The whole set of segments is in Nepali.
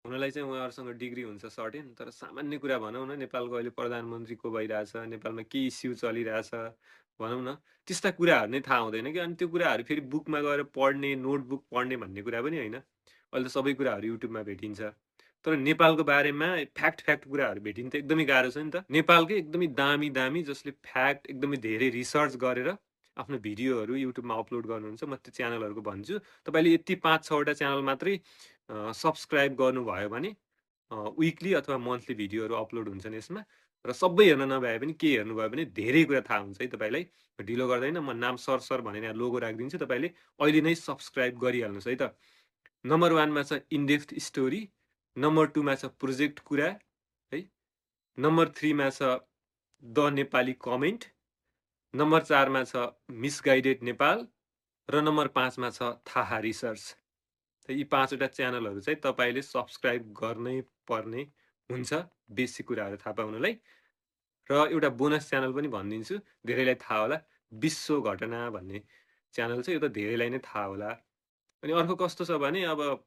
हुनलाई चाहिँ उहाँहरूसँग डिग्री हुन्छ सर्टेन, तर सामान्य कुरा भनौँ न, नेपालको अहिले प्रधानमन्त्री को भइरहेछ, नेपालमा के इस्यु चलिरहेछ भनौँ न, त्यस्ता कुराहरू नै थाहा हुँदैन कि। अनि त्यो कुराहरू फेरि बुकमा गएर पढ्ने, नोटबुक पढ्ने भन्ने कुरा पनि होइन। अहिले त सबै कुराहरू युट्युबमा भेटिन्छ। तर नेपालको बारेमा फ्याक्ट फ्याक्ट कुराहरू भेटिनु त एकदमै गाह्रो छ नि त। नेपालकै एकदमै दामी दामी जसले फ्याक्ट एकदमै धेरै रिसर्च गरेर आफ्नो भिडियोहरू युट्युबमा अपलोड गर्नुहुन्छ, म त्यो च्यानलहरूको भन्छु। तपाईँले यति 5-6 वटा च्यानल मात्रै सब्सक्राइब गर्नुभयो भने विकली अथवा मन्थली भिडियोहरू अपलोड हुन्छन् यसमा। र सबै हेर्न नभए पनि केही हेर्नुभयो भने धेरै कुरा थाहा हुन्छ है तपाईँलाई। ढिलो गर्दैन, म नाम सर भनेर यहाँ लोगो राखिदिन्छु, तपाईँले अहिले नै सब्सक्राइब गरिहाल्नुहोस् है त। नम्बर 1 मा छ इनडेप्थ स्टोरी, नम्बर 2 मा छ प्रोजेक्ट कुरा है, नम्बर 3 मा छ द नेपाली कमेन्ट, नम्बर 4 मा छ मिसगाइडेड नेपाल, र नम्बर 5 मा छ थाहा रिसर्च। यी 5 वटा च्यानलहरू चाहिँ तपाईँले सब्सक्राइब गर्नै पर्ने हुन्छ बेसिक कुराहरू थाहा पाउनलाई। र एउटा बोनस च्यानल पनि भनिदिन्छु, धेरैलाई थाहा होला, विश्व घटना भन्ने च्यानल छ। यो त धेरैलाई नै थाहा होला। अनि अर्को कस्तो छ भने, अब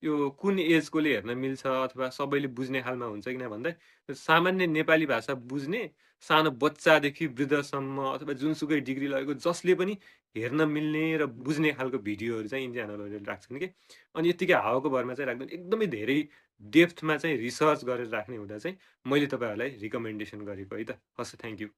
यो कुन एजकोले हेर्न मिल्छ अथवा सबैले बुझ्ने खालमा हुन्छ किन भन्दा, सामान्य नेपाली भाषा बुझ्ने सानो बच्चादेखि वृद्धसम्म अथवा जुनसुकै डिग्री लगेको जसले पनि हेर्न मिल्ने र बुझ्ने खालको भिडियोहरू चाहिँ यिन च्यानलहरूले राख्छन् कि। अनि यत्तिकै हावाको भरमा चाहिँ राख्दैन, एकदमै धेरै डेप्थमा चाहिँ रिसर्च गरेर राख्ने हुँदा चाहिँ मैले तपाईँहरूलाई रिकमेन्डेसन गरेको है त। हस्, थ्याङ्क यू।